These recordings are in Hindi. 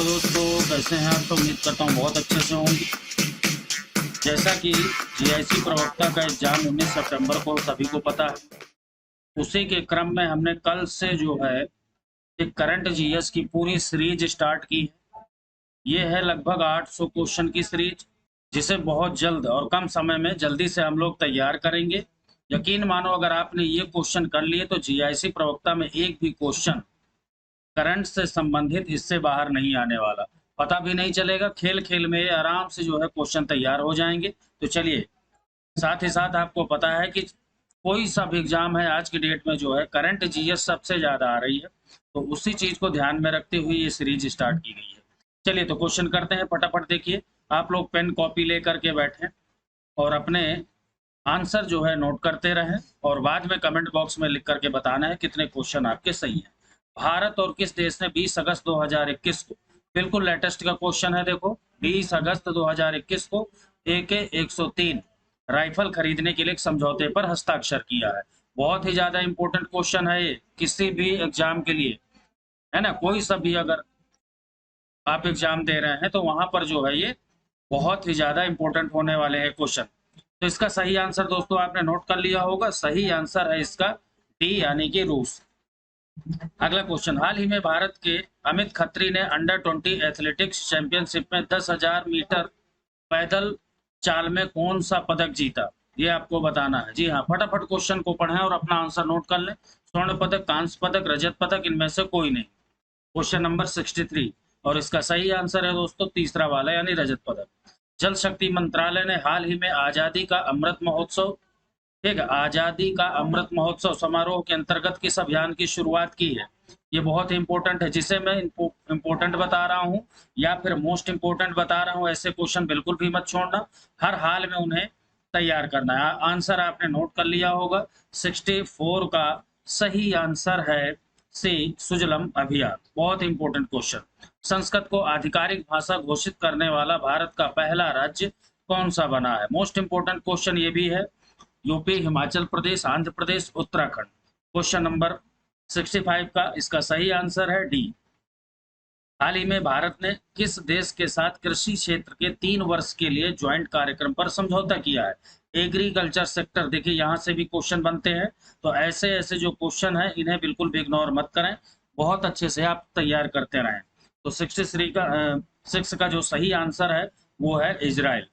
हेलो दोस्तों, कैसे हैं आप? तो उम्मीद करता हूँ बहुत अच्छे से होंगे। जैसा कि जीआईसी प्रवक्ता का एग्जाम 19 सितंबर को सभी को पता है, उसी के क्रम में हमने कल से जो है एक करंट जीएस की पूरी सीरीज स्टार्ट की है। ये है लगभग 800 क्वेश्चन की सीरीज, जिसे बहुत जल्द और कम समय में जल्दी से हम लोग तैयार करेंगे। यकीन मानो, अगर आपने ये क्वेश्चन कर लिए तो जीआईसी प्रवक्ता में एक भी क्वेश्चन करंट से संबंधित इससे बाहर नहीं आने वाला। पता भी नहीं चलेगा, खेल खेल में आराम से जो है क्वेश्चन तैयार हो जाएंगे। तो चलिए, साथ ही साथ आपको पता है कि कोई सा भी एग्जाम है आज की डेट में जो है करंट जीएस सबसे ज्यादा आ रही है, तो उसी चीज को ध्यान में रखते हुए ये सीरीज स्टार्ट की गई है। चलिए तो क्वेश्चन करते हैं, फटाफट देखिए। आप लोग पेन कॉपी लेकर के बैठें और अपने आंसर जो है नोट करते रहें, और बाद में कमेंट बॉक्स में लिख करके बताना है कितने क्वेश्चन आपके सही हैं। भारत और किस देश ने 20 अगस्त 2021 को, बिल्कुल लेटेस्ट का क्वेश्चन है, देखो 20 अगस्त 2021 को AK 103 राइफल खरीदने के लिए एक समझौते पर हस्ताक्षर किया है। बहुत ही ज्यादा इंपॉर्टेंट क्वेश्चन है ये किसी भी एग्जाम के लिए, है ना। कोई सा भी अगर आप एग्जाम दे रहे हैं तो वहां पर जो है ये बहुत ही ज्यादा इंपॉर्टेंट होने वाले हैं क्वेश्चन। तो इसका सही आंसर दोस्तों आपने नोट कर लिया होगा। सही आंसर है इसका डी, यानी कि रूस। अगला क्वेश्चन, हाल ही में भारत के अमित खत्री ने अंडर 20 एथलेटिक्स चैंपियनशिप में 10,000 मीटर पैदल चाल में कौन सा पदक जीता? ये आपको बताना है। जी हाँ, फटाफट क्वेश्चन को पढ़ें और अपना आंसर नोट कर लें। स्वर्ण पदक, कांस्य पदक, रजत पदक, इनमें से कोई नहीं। क्वेश्चन नंबर 63, और इसका सही आंसर है दोस्तों तीसरा वाला, यानी रजत पदक। जल शक्ति मंत्रालय ने हाल ही में आजादी का अमृत महोत्सव, ठीक है, आजादी का अमृत महोत्सव समारोह के अंतर्गत किस अभियान की शुरुआत की है? ये बहुत इंपॉर्टेंट है, जिसे मैं इंपॉर्टेंट बता रहा हूँ या फिर मोस्ट इंपॉर्टेंट बता रहा हूँ, ऐसे क्वेश्चन बिल्कुल भी मत छोड़ना। हर हाल में उन्हें तैयार करना है। आंसर आपने नोट कर लिया होगा। 64 का सही आंसर है सी, सुजलम अभियान। बहुत इंपॉर्टेंट क्वेश्चन। संस्कृत को आधिकारिक भाषा घोषित करने वाला भारत का पहला राज्य कौन सा बना है? मोस्ट इंपॉर्टेंट क्वेश्चन ये भी है। UP, Himachal Pradesh, Andhra Pradesh, Uttarakhand. Question number 65 का इसका सही आंसर है डी। हाल ही में भारत ने किस देश के साथ कृषि क्षेत्र के 3 वर्ष के लिए ज्वाइंट कार्यक्रम पर समझौता किया है? एग्रीकल्चर सेक्टर, देखिए यहाँ से भी क्वेश्चन बनते हैं, तो ऐसे ऐसे जो क्वेश्चन है इन्हें बिल्कुल भी इग्नोर मत करें, बहुत अच्छे से आप तैयार करते रहें। तो 63 का 6 का जो सही आंसर है वो है इजराइल।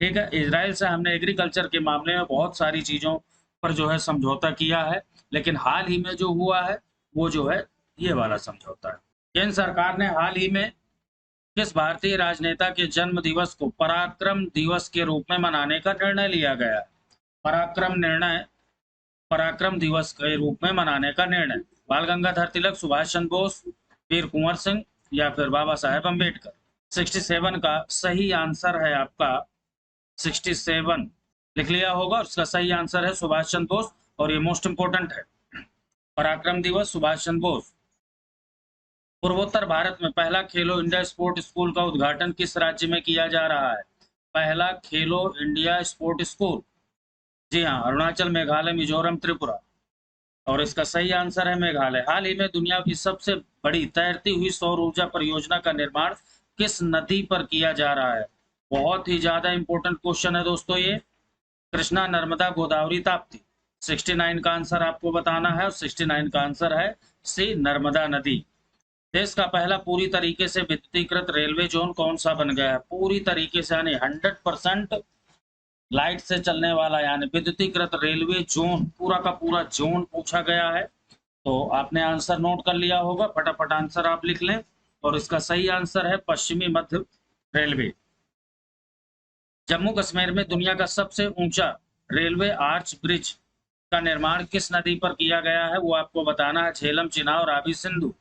ठीक है, इजराइल से हमने एग्रीकल्चर के मामले में बहुत सारी चीजों पर जो है समझौता किया है, लेकिन हाल ही में जो हुआ है वो जो है ये वाला समझौता है। केंद्र सरकार ने हाल ही में किस भारतीय राजनेता के जन्म दिवस को पराक्रम दिवस के रूप में मनाने का निर्णय लिया गया? पराक्रम दिवस के रूप में मनाने का निर्णय, बाल गंगाधर तिलक, सुभाष चंद्र बोस, वीर कुंवर सिंह, या फिर बाबा साहेब अम्बेडकर। 67 का सही आंसर है आपका 67, लिख लिया होगा। उसका सही आंसर है सुभाष चंद्र बोस, और ये मोस्ट इंपोर्टेंट है, पराक्रम दिवस सुभाष चंद्र बोस। पूर्वोत्तर भारत में पहला खेलो इंडिया स्पोर्ट स्कूल का उद्घाटन किस राज्य में किया जा रहा है? पहला खेलो इंडिया स्पोर्ट स्कूल, जी हाँ, अरुणाचल, मेघालय, मिजोरम, त्रिपुरा, और इसका सही आंसर है मेघालय। हाल ही में दुनिया की सबसे बड़ी तैरती हुई सौर ऊर्जा परियोजना का निर्माण किस नदी पर किया जा रहा है? बहुत ही ज्यादा इंपॉर्टेंट क्वेश्चन है दोस्तों ये। कृष्णा, नर्मदा, गोदावरी, ताप्ती। 69 का आंसर आपको बताना है, और 69 का आंसर है सी, नर्मदा नदी। देश का पहला पूरी तरीके से विद्युतीकृत रेलवे जोन कौन सा बन गया है? पूरी तरीके से यानी 100% लाइट से चलने वाला, यानी विद्युतीकृत रेलवे जोन, पूरा का पूरा जोन पूछा गया है। तो आपने आंसर नोट कर लिया होगा, फटाफट आंसर आप लिख लें, और इसका सही आंसर है पश्चिमी मध्य रेलवे। जम्मू कश्मीर में दुनिया का सबसे ऊंचा रेलवे आर्च ब्रिज का निर्माण किस नदी पर किया गया है? वो आपको बताना है। झेलम, चिनाब, रावी, सिंधु।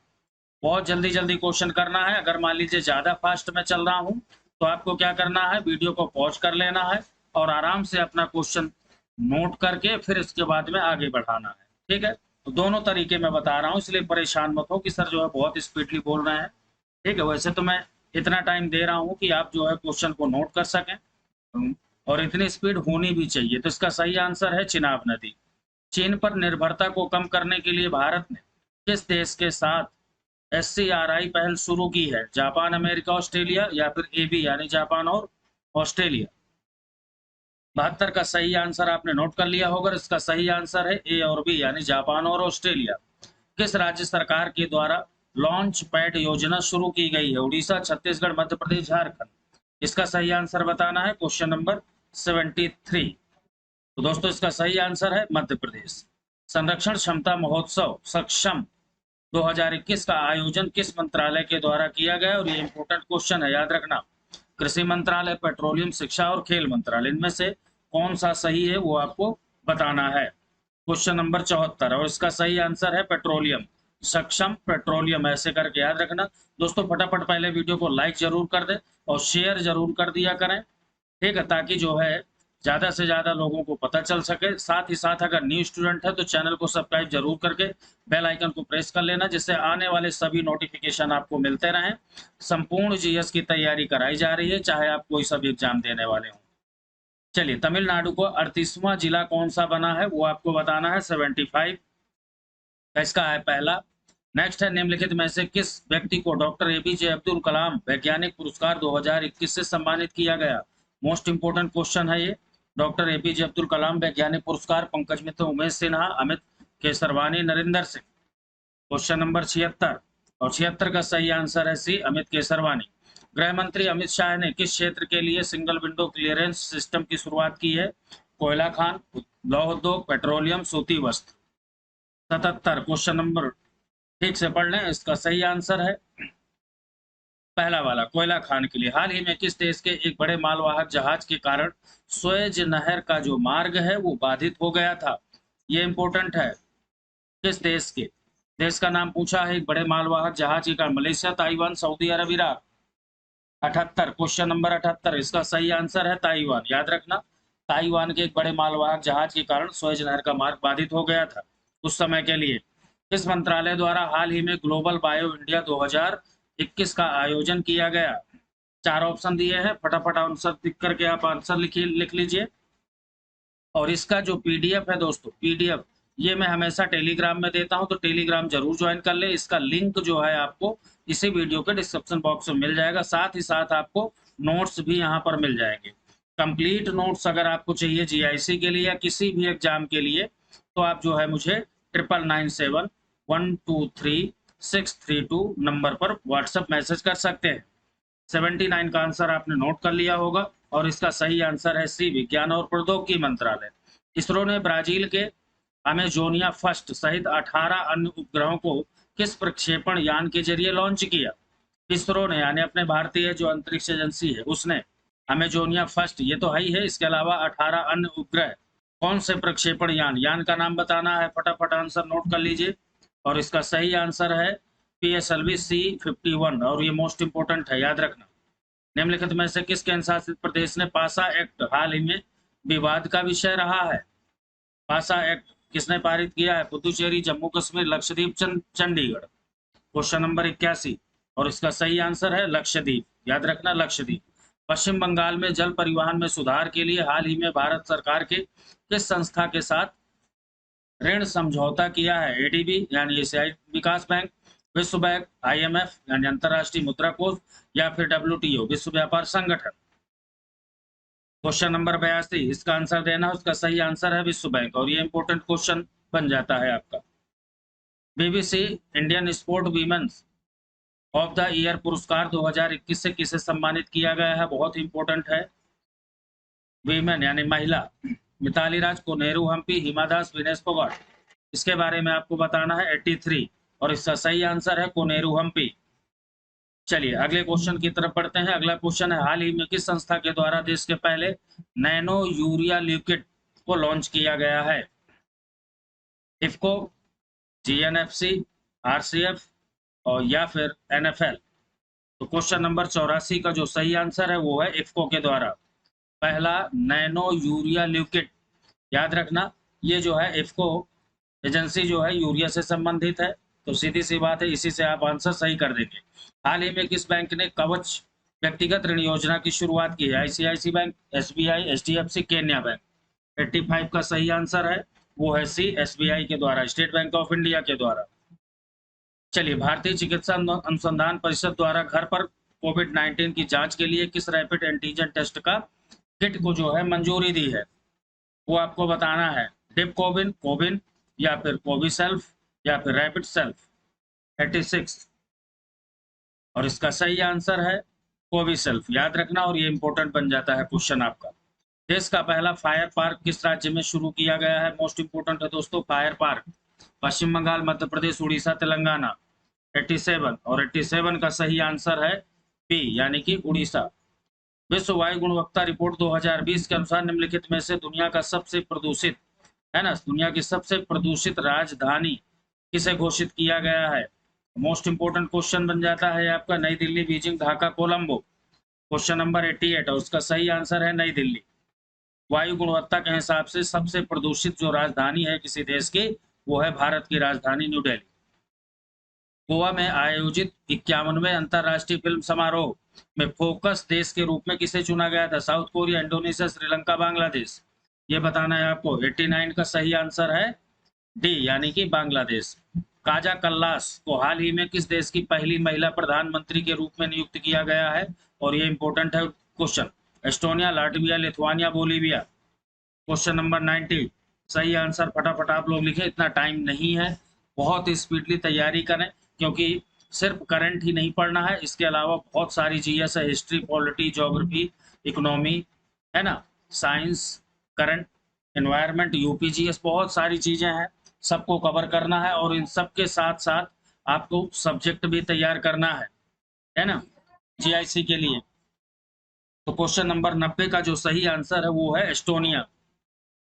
बहुत जल्दी जल्दी क्वेश्चन करना है। अगर मान लीजिए ज्यादा फास्ट में चल रहा हूं तो आपको क्या करना है, वीडियो को पॉज कर लेना है और आराम से अपना क्वेश्चन नोट करके फिर इसके बाद में आगे बढ़ाना है। ठीक है, तो दोनों तरीके में बता रहा हूँ, इसलिए परेशान मत हो कि सर जो है बहुत स्पीडली बोल रहे हैं। ठीक है, वैसे तो मैं इतना टाइम दे रहा हूँ कि आप जो है क्वेश्चन को नोट कर सकें, और इतनी स्पीड होनी भी चाहिए। तो इसका सही आंसर है चिनाब नदी। चीन पर निर्भरता को कम करने के लिए भारत ने किस देश के साथ SCRI पहल शुरू की है? जापान, अमेरिका, ऑस्ट्रेलिया या फिर AB यानी जापान और ऑस्ट्रेलिया? 72 का सही आंसर आपने नोट कर लिया होगा। इसका सही आंसर है A और B यानी जापान और ऑस्ट्रेलिया। किस राज्य सरकार के द्वारा लॉन्च पैड योजना शुरू की गई है? उड़ीसा, छत्तीसगढ़, मध्य प्रदेश, झारखंड? इसका सही आंसर बताना है। Question number 73। तो दोस्तों इसका सही आंसर है मध्य प्रदेश। संरक्षण क्षमता महोत्सव सक्षम 2021 का आयोजन किस मंत्रालय के द्वारा किया गया? और ये इंपॉर्टेंट क्वेश्चन है, याद रखना। कृषि मंत्रालय, पेट्रोलियम, शिक्षा और खेल मंत्रालय, इनमें से कौन सा सही है वो आपको बताना है। क्वेश्चन नंबर 74 और इसका सही आंसर है पेट्रोलियम। सक्षम पेट्रोलियम ऐसे करके याद रखना। दोस्तों फटाफट पहले वीडियो को लाइक जरूर कर दें और शेयर जरूर कर दिया करें, ठीक है, ताकि जो है ज्यादा से ज्यादा लोगों को पता चल सके। साथ ही साथ अगर न्यू स्टूडेंट है तो चैनल को सब्सक्राइब जरूर करके बेल आइकन को प्रेस कर लेना, जिससे आने वाले सभी नोटिफिकेशन आपको मिलते रहें। संपूर्ण जीएस की तैयारी कराई जा रही है, चाहे आप कोई सा भी एग्जाम देने वाले हों। चलिए, तमिलनाडु को 38वां जिला कौन सा बना है वो आपको बताना है। 75 इसका है पहला। नेक्स्ट है, निम्नलिखित में से किस व्यक्ति को डॉक्टर एपीजे अब्दुल कलाम वैज्ञानिक पुरस्कार 2021 से सम्मानित किया गया? मोस्ट इंपोर्टेंट क्वेश्चन है ये। डॉक्टर एपीजे अब्दुल कलाम वैज्ञानिक पुरस्कार पंकज मित्र, उमेश सिन्हा, अमित केसरवानी, नरेंद्र सिंह। क्वेश्चन नंबर 76 और 76 का सही आंसर है सी, अमित केसरवानी। गृह मंत्री अमित शाह ने किस क्षेत्र के लिए सिंगल विंडो क्लियरेंस सिस्टम की शुरुआत की है? कोयला खान, लौह उद्योग, पेट्रोलियम, सूती वस्त्र। 77 क्वेश्चन नंबर ठीक से पढ़ लें। इसका सही आंसर है पहला वाला, कोयला खान के लिए। हाल ही में किस देश के एक बड़े मालवाहक जहाज के कारण स्वेज नहर का जो मार्ग है वो बाधित हो गया था? ये इंपॉर्टेंट है। किस देश के, देश का नाम पूछा है। एक बड़े मालवाहक जहाज के कारण मलेशिया, ताइवान, सऊदी अरब, इराक। 78 क्वेश्चन नंबर 78 इसका सही आंसर है ताइवान। याद रखना, ताइवान के एक बड़े मालवाहक जहाज के कारण स्वेज नहर का मार्ग बाधित हो गया था उस समय के लिए। किस मंत्रालय द्वारा हाल ही में ग्लोबल बायो इंडिया 2021 का आयोजन किया गया? 4 ऑप्शन दिए हैं, फटाफट आंसर लिख करके आप आंसर लिख लीजिए। और इसका जो पीडीएफ है दोस्तों, पीडीएफ ये मैं हमेशा टेलीग्राम में देता हूं, तो टेलीग्राम जरूर ज्वाइन कर ले। इसका लिंक जो है आपको इसी वीडियो के डिस्क्रिप्शन बॉक्स में मिल जाएगा। साथ ही साथ आपको नोट्स भी यहाँ पर मिल जाएंगे। कंप्लीट नोट्स अगर आपको चाहिए जीआईसी के लिए या किसी भी एग्जाम के लिए, तो आप जो है मुझे 9997123632 नंबर पर व्हाट्सएप मैसेज कर सकते हैं। 79 का आंसर आपने नोट कर लिया होगा और इसका सही आंसर है सी, विज्ञान और प्रौद्योगिकी मंत्रालय। इसरो ने ब्राजील के अमेजोनिया फर्स्ट सहित 18 अन्य उपग्रहों को किस प्रक्षेपण यान के जरिए लॉन्च किया? इसरो ने यानी अपने भारतीय जो अंतरिक्ष एजेंसी है उसने अमेजोनिया फर्स्ट, ये तो है ही है, इसके अलावा 18 अन्य उपग्रह कौन से प्रक्षेपण यान का नाम बताना है। फटाफट आंसर नोट कर लीजिए और इसका सही आंसर है PSLV C-51 और ये मोस्ट इंपोर्टेंट है, याद रखना। निम्नलिखित में से किस केंद्र शासित प्रदेश ने पासा एक्ट हाल ही में विवाद का विषय रहा है? पासा एक्ट किसने पारित किया है? पुदुचेरी, जम्मू कश्मीर, लक्षद्वीप, चंडीगढ़। क्वेश्चन नंबर 81 और इसका सही आंसर है लक्षद्वीप। याद रखना, लक्षद्वीप। पश्चिम बंगाल में जल परिवहन में सुधार के लिए हाल ही में भारत सरकार के किस संस्था के साथ ऋण समझौता किया है? ADB यानी एशियाई विकास बैंक, विश्व बैंक, IMF यानी अंतरराष्ट्रीय मुद्रा कोष या फिर WTO विश्व व्यापार संगठन। क्वेश्चन नंबर 82 इसका आंसर देना, उसका सही आंसर है विश्व बैंक और ये इंपॉर्टेंट क्वेश्चन बन जाता है आपका। BBC Indian sport women's of the year पुरस्कार 2021 से किसे सम्मानित किया गया है? बहुत इंपॉर्टेंट है। वीमेन यानी महिला, मिताली राज, कोनेरू हम्पी, हिमा दास, विनेश फोगाट। इसके बारे में आपको बताना है 83 और इसका सही आंसर है कोनेरू हम्पी। चलिए अगले क्वेश्चन की तरफ बढ़ते हैं। अगला क्वेश्चन है, हाल ही में किस संस्था के द्वारा देश के पहले नैनो यूरिया लिक्विड को लॉन्च किया गया है? इफको, GNFC, RCF और या फिर NFL। तो क्वेश्चन नंबर 84 का जो सही आंसर है वो है इफको के द्वारा पहला नैनो यूरिया लिक्विड। याद रखना, ये जो है इफको एजेंसी जो है यूरिया से संबंधित है, तो सीधी सी बात है, इसी से आप आंसर सही कर देंगे। हाल ही में किस बैंक ने कवच व्यक्तिगत ऋण योजना की शुरुआत की है? ICICI bank, SBI, HDFC, Kenya bank. 85 का सही आंसर है वो है सी, SBI के द्वारा, स्टेट बैंक ऑफ इंडिया के द्वारा। चलिए, भारतीय चिकित्सा अनुसंधान परिषद द्वारा घर पर कोविड-19 की जांच के लिए किस रैपिड एंटीजन टेस्ट का किट को जो है मंजूरी दी है, वो आपको बताना है। डिप कोविन, कोविन या फिर कोविसेल्फ या फिर रैपिड सेल्फ 86। और इसका सही आंसर है कोविसेल्फ। याद रखना, और ये इंपॉर्टेंट बन जाता है क्वेश्चन आपका। देश का पहला फायर पार्क किस राज्य में शुरू किया गया है? मोस्ट इंपोर्टेंट है दोस्तों, फायर पार्क पश्चिम बंगाल, मध्य प्रदेश, उड़ीसा, तेलंगाना। 87, और 87 का सही आंसर है बी, यानी कि उड़ीसा। विश्व वायु गुणवत्ता रिपोर्ट 2020 के अनुसार निम्नलिखित में से दुनिया का सबसे प्रदूषित, है ना, दुनिया की सबसे प्रदूषित राजधानी किसे घोषित किया गया है? मोस्ट इंपोर्टेंट क्वेश्चन बन जाता है आपका। नई Delhi, Beijing, Dhaka, Colombo. Question number 88, और उसका सही आंसर है नई दिल्ली। वायु गुणवत्ता के हिसाब से सबसे प्रदूषित जो राजधानी है किसी देश की, वो है भारत की राजधानी न्यू दिल्ली। गोवा में आयोजित 51वें अंतर्राष्ट्रीय फिल्म समारोह में फोकस देश के रूप में किसे चुना गया था? South Korea, Indonesia, Sri Lanka, Bangladesh. ये बताना है आपको। 89 का सही आंसर है डी, यानी कि बांग्लादेश। काजा कल्लास को हाल ही में किस देश की पहली महिला प्रधानमंत्री के रूप में नियुक्त किया गया है? और ये इंपॉर्टेंट है question. Estonia, Latvia, Lithuania, Bolivia. Question number 90, सही आंसर फटाफट आप लोग लिखें, इतना टाइम नहीं है, बहुत स्पीडली तैयारी करें, क्योंकि सिर्फ करंट ही नहीं पढ़ना है, इसके अलावा बहुत सारी जीएस है, हिस्ट्री, पॉलिटी, ज्योग्राफी, इकोनॉमी, है ना, साइंस, करंट, एनवायरनमेंट, यूपीजीएस, बहुत सारी चीजें हैं, सबको कवर करना है। और इन सब के साथ साथ आपको सब्जेक्ट भी तैयार करना है ना, जीआईसी के लिए। तो क्वेश्चन नंबर 90 का जो सही आंसर है वो है एस्टोनिया।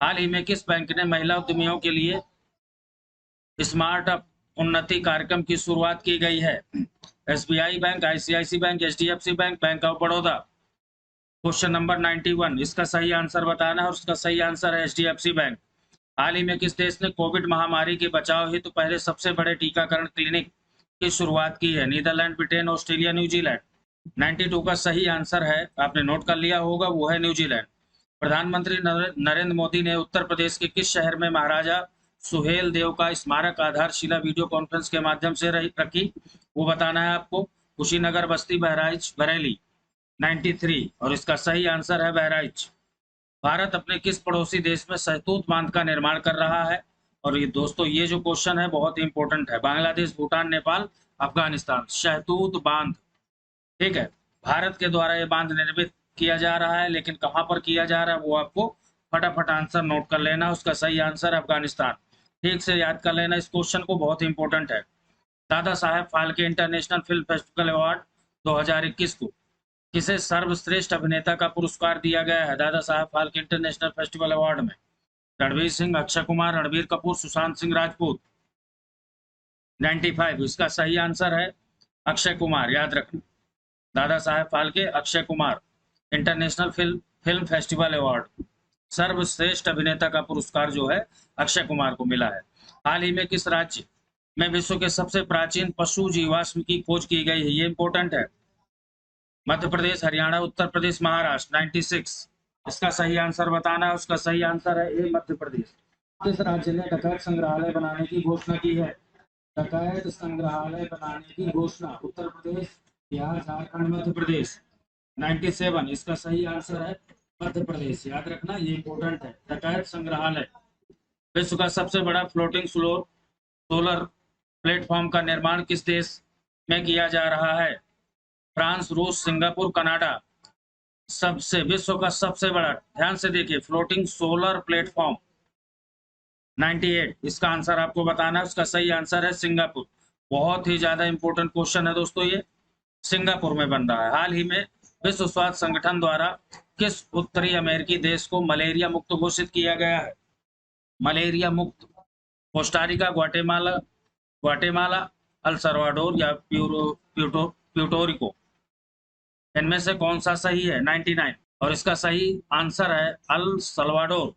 हाल ही में किस बैंक ने महिला उद्यमियों के लिए स्मार्ट अप उन्नति कार्यक्रम की शुरुआत की गई है? SBI bank, ICICI bank, HDFC bank, bank of Baroda. Question number 91, इसका सही आंसर बताना है, और उसका सही आंसर है एचडीएफसी बैंक। हाल ही में किस देश ने कोविड महामारी के बचाव हेतु पहले सबसे बड़े टीकाकरण क्लिनिक की शुरुआत की है? Netherlands, Britain, Australia, New Zealand. 92 का सही आंसर है, आपने नोट कर लिया होगा, वो है न्यूजीलैंड। प्रधानमंत्री नरेंद्र मोदी ने उत्तर प्रदेश के किस शहर में महाराजा सुहेल देव का स्मारक आधारशिला वीडियो कॉन्फ्रेंस के माध्यम से रखी? वो बताना है आपको। कुशीनगर, बस्ती, बहराइच, बरेली। 93, और इसका सही आंसर है बहराइच। भारत अपने किस पड़ोसी देश में सहतूत बांध का निर्माण कर रहा है? और ये दोस्तों, ये जो क्वेश्चन है बहुत इंपॉर्टेंट है। बांग्लादेश, भूटान, नेपाल, अफगानिस्तान। सहतूत बांध, ठीक है, भारत के द्वारा ये बांध निर्मित किया जा रहा है, लेकिन कहां पर किया जा रहा है वो आपको फटाफट आंसर नोट कर लेना। उसका सही आंसर है अफगानिस्तान। ठीक से याद कर लेना इस क्वेश्चन को, बहुत इंपॉर्टेंट है। Dada Saheb Phalke international film festival award 2021 को किसे सर्वश्रेष्ठ अभिनेता का पुरस्कार दिया गया है? Dada Saheb Phalke international festival award में रणवीर सिंह, अक्षय कुमार, रणबीर कपूर, सुशांत सिंह राजपूत। 95, इसका सही आंसर है अक्षय कुमार। याद रखना, Dada Saheb Phalke, Akshay Kumar international film festival award, सर्वश्रेष्ठ अभिनेता का पुरस्कार जो है अक्षय कुमार को मिला है। हाल ही में किस राज्य में विश्व के सबसे प्राचीन पशु जीवाश्म की खोज की गई है? ये इंपॉर्टेंट है। मध्य प्रदेश, हरियाणा, उत्तर प्रदेश, महाराष्ट्र। 96, इसका सही आंसर बताना है। उसका सही आंसर है ए, मध्य प्रदेश। किस राज्य ने डकैत संग्रहालय बनाने की घोषणा की है? डकैत संग्रहालय बनाने की घोषणा, उत्तर प्रदेश, बिहार, झारखंड, मध्य प्रदेश। 97, इसका सही आंसर है मध्य प्रदेश। याद रखना, ये इंपॉर्टेंट है। डकैत संग्रहालय। विश्व का सबसे बड़ा फ्लोटिंग सोलर प्लेटफॉर्म का निर्माण किस देश में किया जा रहा है? फ्रांस, रूस, सिंगापुर, कनाडा। विश्व का सबसे बड़ा, ध्यान से देखिए, फ्लोटिंग सोलर प्लेटफॉर्म। 98, इसका आंसर आपको बताना है। उसका सही आंसर है सिंगापुर। बहुत ही ज्यादा इंपॉर्टेंट क्वेश्चन है दोस्तों, ये सिंगापुर में बन रहा है। हाल ही में विश्व स्वास्थ्य संगठन द्वारा किस उत्तरी अमेरिकी देश को मलेरिया मुक्त घोषित किया गया है? मलेरिया मुक्त। कोस्टारिका, ग्वाटेमाला, अल सल्वाडोर या प्यूटोरिको। इनमें से कौन सा सही है? 99, और इसका सही आंसर है अल सल्वाडोर।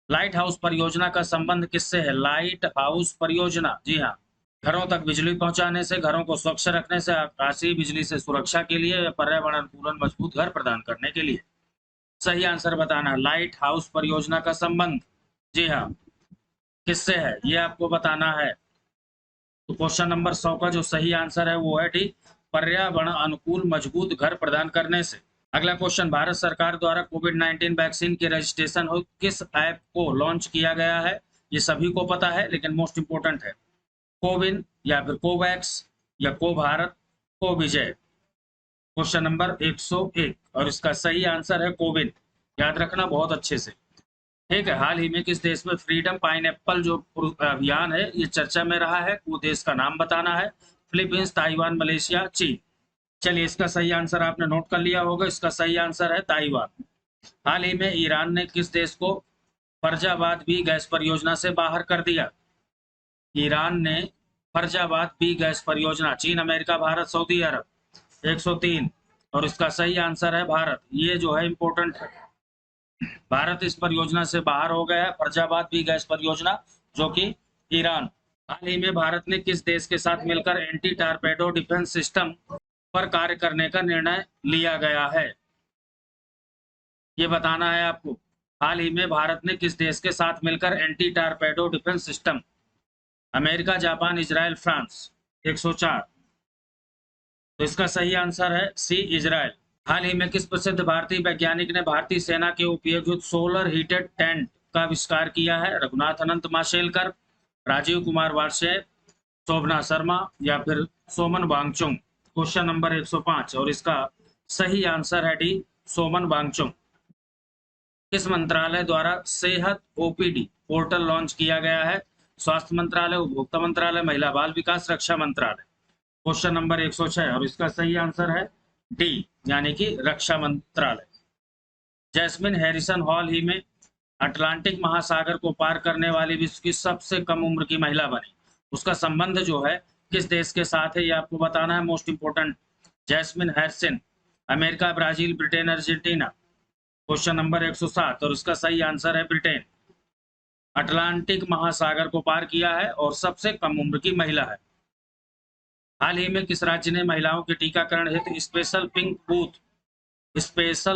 लाइट हाउस परियोजना का संबंध किससे है? लाइट हाउस परियोजना, जी हाँ, घरों तक बिजली पहुंचाने से, घरों को स्वच्छ रखने से, आकाशीय बिजली से सुरक्षा के लिए, पर्यावरण अनुकूल मजबूत घर प्रदान करने के लिए। सही आंसर बताना। लाइट हाउस परियोजना का संबंध, जी हाँ, किससे है ये आपको बताना है। तो क्वेश्चन नंबर 100 का जो सही आंसर है वो है डी, पर्यावरण अनुकूल मजबूत घर प्रदान करने से। अगला क्वेश्चन, भारत सरकार द्वारा कोविड-19 वैक्सीन के रजिस्ट्रेशन हो किस ऐप को लॉन्च किया गया है? ये सभी को पता है, लेकिन मोस्ट इंपोर्टेंट है। कोविन या फिर कोवैक्स या को भारत, को विजय। क्वेश्चन नंबर 101 और इसका सही आंसर है कोविन। याद रखना बहुत अच्छे से। ठीक है, हाल ही में किस देश में फ्रीडम पाइनएप्पल जो अभियान है ये चर्चा में रहा है? वो देश का नाम बताना है। फिलीपींस, ताइवान, मलेशिया, चीन। चलिए, इसका सही आंसर आपने नोट कर लिया होगा। इसका सही आंसर है ताइवान। हाल ही में ईरान ने किस देश को फरजाबाद बी गैस परियोजना से बाहर कर दिया? ईरान ने फरजाबाद बी गैस परियोजना, चीन, अमेरिका, भारत, सऊदी अरब। 103 और इसका सही आंसर है भारत। ये जो है इंपॉर्टेंट है, भारत इस परियोजना से बाहर हो गया है, फरजाबाद बी गैस परियोजना, जो कि ईरान। हाल ही में भारत ने किस देश के साथ मिलकर एंटी टारपेडो डिफेंस सिस्टम पर कार्य करने का निर्णय लिया गया है? ये बताना है आपको। हाल ही में भारत ने किस देश के साथ मिलकर anti torpedo defence system, America, Japan, Israel, France. 104 तो इसका सही आंसर है सी, इजराइल। हाल ही में किस प्रसिद्ध भारतीय वैज्ञानिक ने भारतीय सेना के उपयोगित सोलर हीटेड टेंट का आविष्कार किया है? रघुनाथ अनंत माशेलकर, राजीव कुमार वार्षे, शोभना शर्मा या फिर सोमन वांगचुंग। क्वेश्चन नंबर 105 और इसका सही आंसर है डी, सोमन वांगचुंग। किस मंत्रालय द्वारा सेहत ओपीडी पोर्टल लॉन्च किया गया है? स्वास्थ्य मंत्रालय, उपभोक्ता मंत्रालय, महिला बाल विकास, रक्षा मंत्रालय। क्वेश्चन नंबर 106 और इसका सही आंसर है डी, यानी कि रक्षा मंत्रालय। जैस्मिन हैरिसन हाल ही में अटलांटिक महासागर को पार करने वाली विश्व की सबसे कम उम्र की महिला बनी। उसका संबंध जो है किस देश के साथ है ये आपको बताना है, most important. Jasmine Harrison, America, Brazil, Britain, Argentina. Question number 107 और इसका सही आंसर है ब्रिटेन। अटलांटिक महासागर को पार किया है और सबसे कम उम्र की महिला है। हाल ही में किस राज्य ने महिलाओं के टीकाकरण हेतु स्पेशल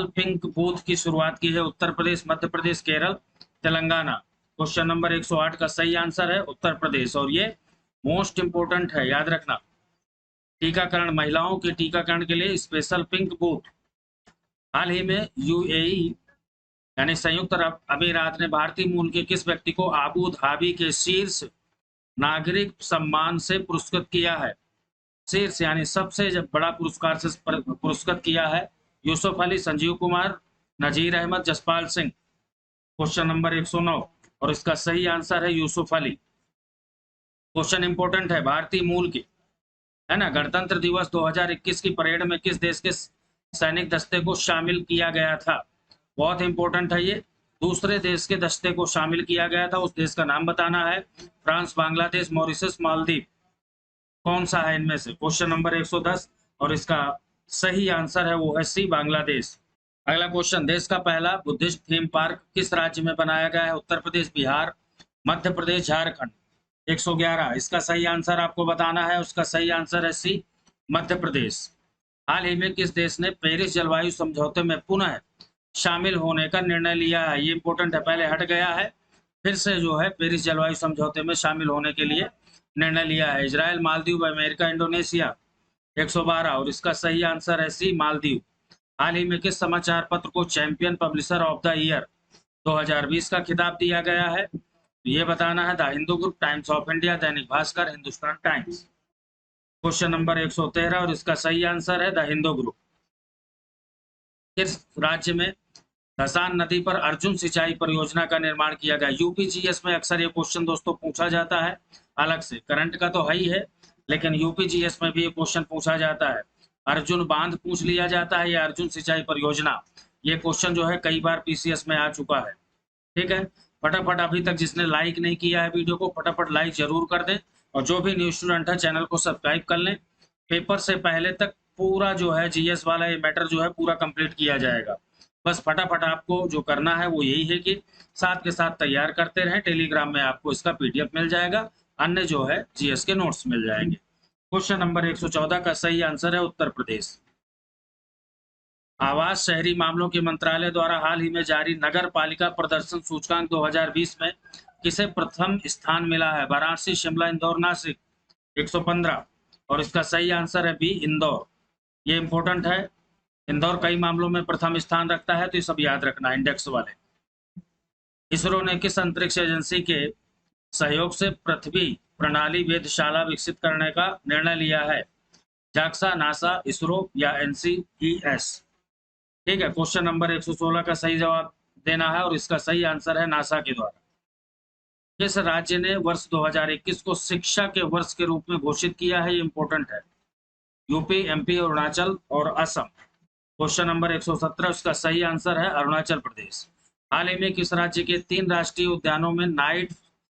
पिंक बूथ की शुरुआत की है? उत्तर प्रदेश, मध्य प्रदेश, केरल, तेलंगाना। क्वेश्चन नंबर 108 का सही आंसर है उत्तर प्रदेश और ये मोस्ट इंपोर्टेंट है, याद रखना। टीकाकरण, महिलाओं के टीकाकरण के लिए स्पेशल पिंक बूथ। हाल ही में यूएई यानी संयुक्त अरब अमीरात ने भारतीय मूल के किस व्यक्ति को आबू धाबी के शीर्ष नागरिक सम्मान से पुरस्कृत किया है? शीर्ष यानी सबसे बड़ा पुरस्कार से पुरस्कृत किया है। यूसुफ अली, संजीव कुमार, नजीर अहमद, जसपाल सिंह। क्वेश्चन नंबर 109 और इसका सही आंसर है यूसुफ अली। क्वेश्चन इंपोर्टेंट है, भारतीय मूल की है ना। गणतंत्र दिवस 2021 की परेड में किस देश के सैनिक दस्ते को शामिल किया गया था? बहुत इंपॉर्टेंट है ये। दूसरे देश के दस्ते को शामिल किया गया था, उस देश का नाम बताना है। France, Bangladesh, Mauritius, Maldives. कौन सा है इनमें से? क्वेश्चन नंबर 110 और इसका सही आंसर है वो है सी, बांग्लादेश। अगला क्वेश्चन, देश का पहला बुद्धिस्ट थीम पार्क किस राज्य में बनाया गया है? उत्तर प्रदेश, बिहार, मध्य प्रदेश, झारखंड। 111 इसका सही आंसर आपको बताना है। उसका सही आंसर है सी, मध्य प्रदेश। हाल ही में किस देश ने पेरिस जलवायु समझौते में पुनः शामिल होने का निर्णय लिया है? ये इंपॉर्टेंट है, पहले हट गया है, फिर से जो है पेरिस जलवायु समझौते में शामिल होने के लिए निर्णय लिया है। Israel, Maldives, America, Indonesia. 112 और इसका सही आंसर है सी, मालदीव। हाल ही में किस समाचार पत्र को champion publisher of the year 2020 का खिताब दिया गया है? ये बताना है। The Hindu group, Times of India, Dainik Bhaskar, Hindustan Times. Question number 113 और इसका सही आंसर है द हिंदू ग्रुप। किस राज्य में धसान नदी पर अर्जुन सिंचाई परियोजना का निर्माण किया गया? यूपीजीएस में अक्सर ये क्वेश्चन दोस्तों पूछा जाता है अलग से, करंट का तो है ही है, लेकिन यूपीजीएस में भी ये क्वेश्चन पूछा जाता है। अर्जुन बांध पूछ लिया जाता है या अर्जुन सिंचाई परियोजना, ये क्वेश्चन जो है कई बार पीसीएस में आ चुका है। ठीक है, फटाफट अभी तक जिसने लाइक नहीं किया है वीडियो को फटाफट लाइक जरूर कर दें, और जो भी न्यू स्टूडेंट है चैनल को सब्सक्राइब कर लें। पेपर से पहले तक पूरा जो है जीएस वाला ये मैटर जो है पूरा कंप्लीट किया जाएगा। बस फटाफट आपको जो करना है वो यही है कि साथ के साथ तैयार करते रहें। टेलीग्राम में आपको इसका पीडीएफ मिल जाएगा, अन्य जो है जीएस के नोट्स मिल जाएंगे। क्वेश्चन नंबर 114 का सही आंसर है उत्तर प्रदेश। आवास शहरी मामलों के मंत्रालय द्वारा हाल ही में जारी नगर पालिका प्रदर्शन सूचकांक 2020 में किसे प्रथम स्थान मिला है? वाराणसी, शिमला, इंदौर, नासिक। 115। और इसका सही आंसर है बी, इंदौर। ये इंपॉर्टेंट है, इंदौर कई मामलों में प्रथम स्थान रखता है, तो ये सब याद रखना इंडेक्स वाले। इसरो ने किस अंतरिक्ष एजेंसी के सहयोग से पृथ्वी प्रणाली वेधशाला विकसित करने का निर्णय लिया है? जाक्सा, नासा, इसरो या एनसीईएस? ठीक है, क्वेश्चन नंबर 116 का सही जवाब देना है और इसका सही आंसर है नासा के द्वारा। किस राज्य ने वर्ष 2021 को शिक्षा के वर्ष के रूप में घोषित किया है? ये इंपॉर्टेंट है। यूपी, एमपी, अरुणाचल और असम। क्वेश्चन नंबर 117, उसका सही आंसर है अरुणाचल प्रदेश। हाल ही में किस राज्य के 3 राष्ट्रीय उद्यानों में नाइट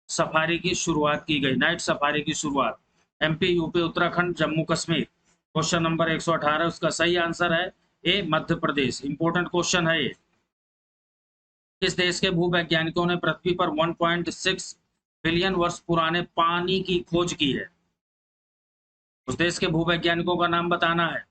सफारी की शुरुआत की गई? नाइट सफारी की शुरुआत MP, UP, Uttarakhand, Jammu Kashmir. Question number 118, उसका सही आंसर है ए, मध्य प्रदेश। इंपॉर्टेंट क्वेश्चन है ये। किस देश के भूवैज्ञानिकों ने पृथ्वी पर 1.6 बिलियन वर्ष पुराने पानी की खोज की है? उस देश के भूवैज्ञानिकों का नाम बताना है।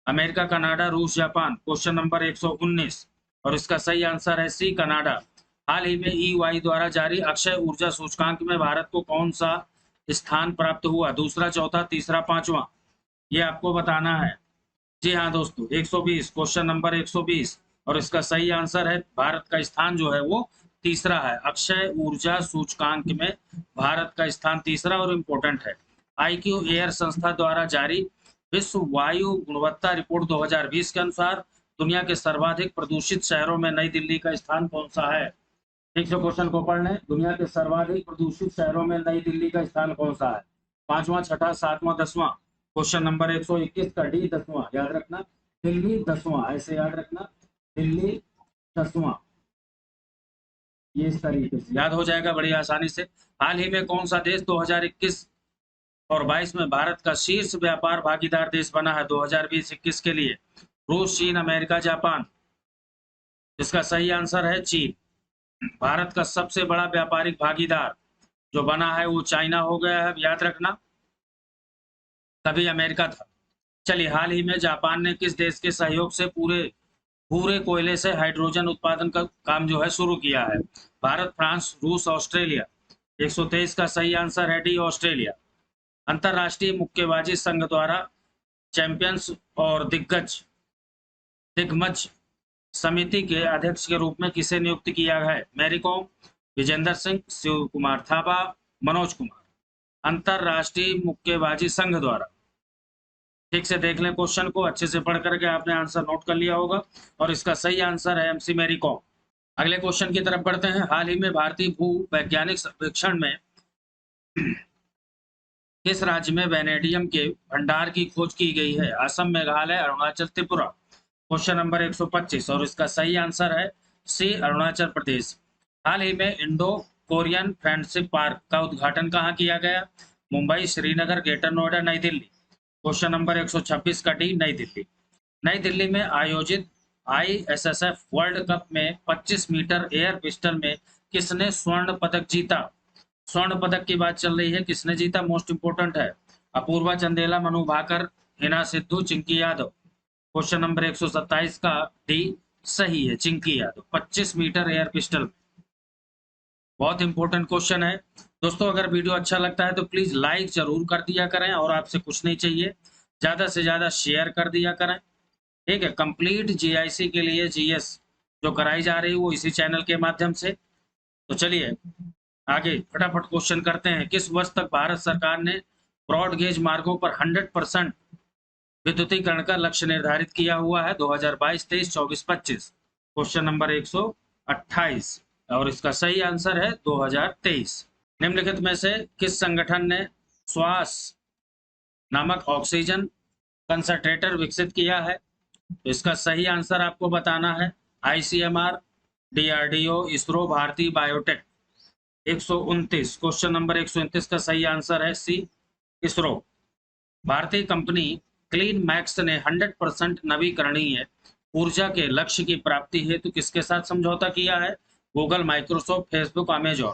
अमेरिका, कनाडा, रूस, जापान। क्वेश्चन नंबर 119 और इसका सही आंसर है सी, कनाडा। हाल ही में ईवाई द्वारा जारी अक्षय ऊर्जा सूचकांक में भारत को कौन सा स्थान प्राप्त हुआ? दूसरा, चौथा, तीसरा, पांचवा? ये आपको बताना है। जी हाँ दोस्तों, 120, क्वेश्चन नंबर 120 और इसका सही आंसर है भारत का स्थान जो है वो तीसरा है। अक्षय ऊर्जा सूचकांक में भारत का स्थान तीसरा और इम्पोर्टेंट है। आईक्यू एयर संस्था द्वारा जारी विश्व वायु गुणवत्ता रिपोर्ट 2020 के अनुसार दुनिया के सर्वाधिक प्रदूषित शहरों में नई दिल्ली का स्थान कौन सा है? ठीक से क्वेश्चन को पढ़ लें। दुनिया के सर्वाधिक प्रदूषित शहरों में नई दिल्ली का स्थान कौन सा है? पांचवा, छठा, सातवां, 10वां? क्वेश्चन नंबर 121 का डी, 10वां याद रखना। दिल्ली 10वां, ऐसे याद रखना, दिल्ली 10वां। ये इस तरीके से याद हो जाएगा बड़ी आसानी से। हाल ही में कौन सा देश 2021 और 22 में भारत का शीर्ष व्यापार भागीदार देश बना है 2020-21 के लिए? रूस, चीन, अमेरिका, जापान? इसका सही आंसर है चीन। भारत का सबसे बड़ा व्यापारिक भागीदार जो बना है वो चाइना हो गया है, याद रखना, तभी अमेरिका था। चलिए, हाल ही में जापान ने किस देश के सहयोग से पूरे कोयले से हाइड्रोजन उत्पादन का काम जो है शुरू किया है? भारत, फ्रांस, रूस, ऑस्ट्रेलिया? 123 का सही आंसर है डी, ऑस्ट्रेलिया। अंतरराष्ट्रीय मुक्केबाजी संघ द्वारा चैंपियंस और दिग्गज समिति के अध्यक्ष के रूप में किसे नियुक्त किया है? मैरी कॉम, विजेंदर सिंह, शिव कुमार थापा, मनोज कुमार? अंतरराष्ट्रीय मुक्केबाजी संघ द्वारा। ठीक से देख लें क्वेश्चन को, अच्छे से पढ़ करके आपने आंसर नोट कर लिया होगा और इसका सही आंसर है एमसी मैरी कॉम। अगले क्वेश्चन की तरफ बढ़ते हैं। हाल ही में भारतीय भू वैज्ञानिक सर्वेक्षण में किस राज्य में वैनेडियम के भंडार की खोज की गई है? असम, मेघालय, अरुणाचल, त्रिपुरा? क्वेश्चन नंबर 125 और इसका सही आंसर है सी, अरुणाचल प्रदेश। हाल ही में इंडो कोरियन फ्रेंडशिप पार्क का उद्घाटन कहाँ किया गया? मुंबई, श्रीनगर, ग्रेटर नोएडा, नई दिल्ली? क्वेश्चन नंबर 126 का डी, नई दिल्ली। नई दिल्ली में आयोजित ISSF वर्ल्ड कप में 25 मीटर एयर पिस्टल में किसने स्वर्ण पदक जीता? स्वर्ण पदक की बात चल रही है, किसने जीता? मोस्ट इंपोर्टेंट है। अपूर्वा चंदेला, मनु भाकर, हिना सिद्धू, चिंकी यादव? क्वेश्चन नंबर 127 का डी सही है, Chinki Yadav. 25 metre air pistol, बहुत इंपॉर्टेंट क्वेश्चन है दोस्तों। अगर वीडियो अच्छा लगता है तो प्लीज लाइक जरूर कर दिया करें और आपसे कुछ नहीं चाहिए, ज्यादा से ज्यादा शेयर कर दिया करें। ठीक है, कंप्लीट जीआईसी के लिए जीएस जो कराई जा रही है वो इसी चैनल के माध्यम से। तो चलिए आगे फटाफट क्वेश्चन करते हैं। किस वर्ष तक भारत सरकार ने ब्रॉड गेज मार्गों पर 100% विद्युतीकरण का लक्ष्य निर्धारित किया हुआ है? 2022, 23, 24, 25? क्वेश्चन नंबर 128 और इसका सही आंसर है 2023। निम्नलिखित में से किस संगठन ने श्वास नामक ऑक्सीजन कंसंट्रेटर विकसित किया है? तो इसका सही आंसर आपको बताना है। ICMR, DRDO, इसरो, भारतीय बायोटेक? 129, क्वेश्चन नंबर 129 का सही आंसर है सी, इसरो। भारतीय कंपनी क्लीन मैक्स ने 100% नवीकरणीय ऊर्जा के लक्ष्य की प्राप्ति हेतु किसके साथ समझौता किया है? Google, Microsoft, Facebook, Amazon?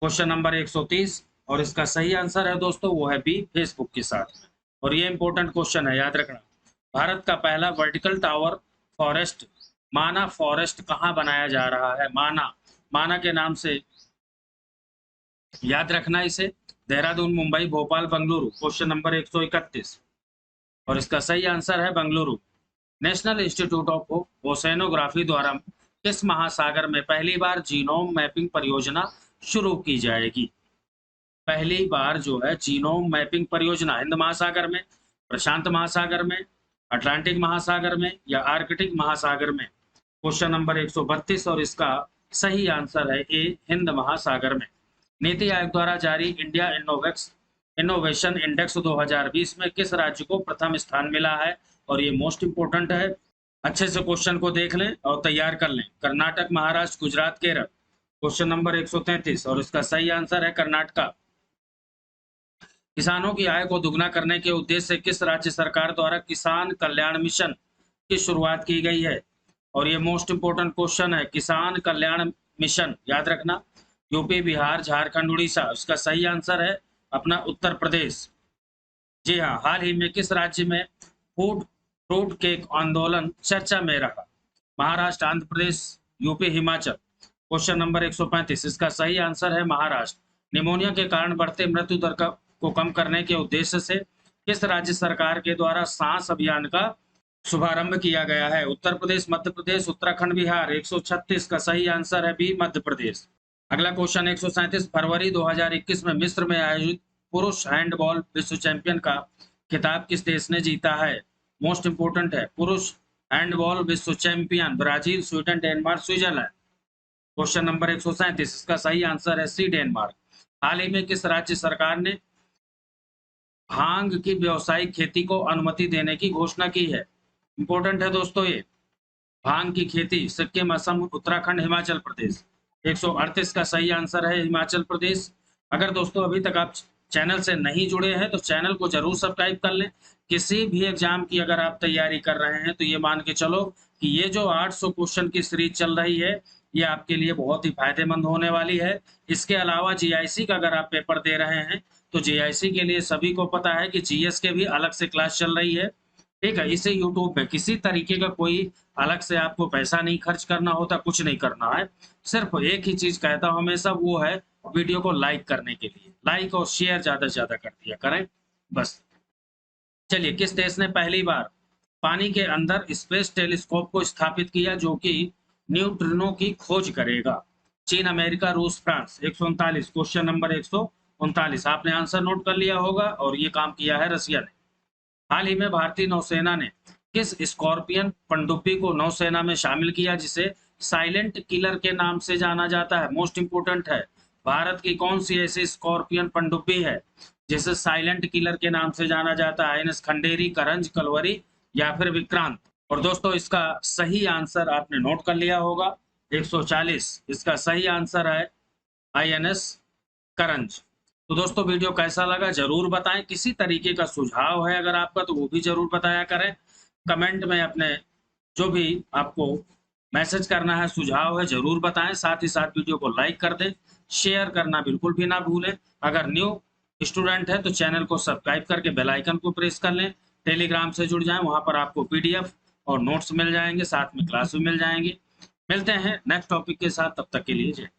Question number 130 और इसका सही आंसर है दोस्तों वो है बी, फेसबुक के साथ। और ये इंपॉर्टेंट क्वेश्चन है, याद रखना। भारत का पहला वर्टिकल टावर फॉरेस्ट, माना फॉरेस्ट, कहाँ बनाया जा रहा है? माना के नाम से याद रखना इसे। देहरादून, मुंबई, भोपाल, बंगलुरु। क्वेश्चन नंबर 131 और इसका सही आंसर है बंगलुरु। नेशनल इंस्टीट्यूट ऑफ ओशेनोग्राफी द्वारा किस महासागर में पहली बार जीनोम मैपिंग परियोजना शुरू की जाएगी? पहली बार जो है जीनोम मैपिंग परियोजना हिंद महासागर में, प्रशांत महासागर में, अटलांटिक महासागर में या आर्कटिक महासागर में? क्वेश्चन नंबर 132 और इसका सही आंसर है ए, हिंद महासागर में। नीति आयोग द्वारा जारी इंडिया इनोवेशन इंडेक्स 2020 में किस राज्य को प्रथम स्थान मिला है? और ये मोस्ट इंपोर्टेंट है, अच्छे से क्वेश्चन को देख लें और तैयार कर लें। कर्नाटक, महाराष्ट्र, गुजरात, केरल। क्वेश्चन नंबर 133 और इसका सही आंसर है कर्नाटक। किसानों की आय को दुगना करने के उद्देश्य से किस राज्य सरकार द्वारा किसान कल्याण मिशन की शुरुआत की गई है? और ये मोस्ट इंपोर्टेंट क्वेश्चन है, किसान कल्याण मिशन याद रखना, यूपी, बिहार, झारखंड, उड़ीसा। इसका सही आंसर है अपना उत्तर प्रदेश। जी हाँ, हाल ही में किस राज्य में फूड फ्रूट केक आंदोलन चर्चा में रहा? Maharashtra, Andhra Pradesh, UP, Himachal. Question number 135 इसका सही आंसर है महाराष्ट्र। निमोनिया के कारण बढ़ते मृत्यु दर को कम करने के उद्देश्य से किस राज्य सरकार के द्वारा सांस अभियान का शुभारंभ किया गया है? उत्तर प्रदेश, मध्य प्रदेश, उत्तराखंड, बिहार। 136 का सही आंसर है बी, मध्य प्रदेश। अगला क्वेश्चन 137 फरवरी 2021 में मिस्र में आयोजित पुरुष हैंडबॉल विश्व चैंपियन का खिताब किस देश ने जीता है? मोस्ट इंपोर्टेंट है, पुरुष हैंडबॉल विश्व champion Brazil, Sweden, Denmark, Switzerland. Question number 137 इसका सही आंसर है सी, डेनमार्क। हाल ही में किस राज्य सरकार ने भांग की व्यावसायिक खेती को अनुमति देने की घोषणा की है? इंपॉर्टेंट है दोस्तों ये, भांग की खेती सिक्किम, असम, उत्तराखंड, हिमाचल प्रदेश। 138 का सही आंसर है हिमाचल प्रदेश। अगर दोस्तों अभी तक आप चैनल से नहीं जुड़े हैं तो चैनल को जरूर सब्सक्राइब कर लें। किसी भी एग्जाम की अगर आप तैयारी कर रहे हैं तो ये मान के चलो कि ये जो 800 क्वेश्चन की सीरीज चल रही है ये आपके लिए बहुत ही फायदेमंद होने वाली है। इसके अलावा जीआईसी का अगर आप पेपर दे रहे हैं तो जीआईसी के लिए सभी को पता है कि जीएस के भी अलग से क्लास चल रही है, ठीक है। इसे यूट्यूब में किसी तरीके का कोई अलग से आपको पैसा नहीं खर्च करना होता, कुछ नहीं करना है। सिर्फ एक ही चीज कहता हूं हमेशा, वो है वीडियो को लाइक करने के लिए। लाइक और शेयर ज्यादा से ज्यादा कर दिया करें बस। चलिए, किस देश ने पहली बार पानी के अंदर स्पेस टेलीस्कोप को स्थापित किया जो कि न्यूट्रिनो की खोज करेगा? चीन, अमेरिका, रूस, फ्रांस। 139 क्वेश्चन नंबर 139 आपने आंसर नोट कर लिया होगा और ये काम किया है रसिया ने। हाल ही में भारतीय नौसेना ने किस स्कॉर्पियन पनडुब्बी को नौसेना में शामिल किया जिसे साइलेंट किलर के नाम से जाना जाता है? मोस्ट इंपोर्टेंट है, भारत की कौन सी ऐसी स्कॉर्पियन पनडुब्बी है जिसे साइलेंट किलर के नाम से जाना जाता है? एनएस खंडेरी, करंज, कलवरी या फिर विक्रांत। और दोस्तों इसका सही आंसर आपने नोट कर लिया होगा 140, इसका सही आंसर है आईएनएस करंज। तो दोस्तों वीडियो कैसा लगा जरूर बताएं। किसी तरीके का सुझाव है अगर आपका तो वो भी जरूर बताया करें। कमेंट में अपने जो भी आपको मैसेज करना है, सुझाव है, जरूर बताएं। साथ ही साथ वीडियो को लाइक कर दें, शेयर करना बिल्कुल भी ना भूलें। अगर न्यू स्टूडेंट है तो चैनल को सब्सक्राइब करके बेल आइकन को प्रेस कर लें। टेलीग्राम से जुड़ जाएं, वहां पर आपको पीडीएफ और नोट्स मिल जाएंगे, साथ में क्लास भी मिल जाएंगी। मिलते हैं नेक्स्ट टॉपिक के साथ, तब तक के लिए जय।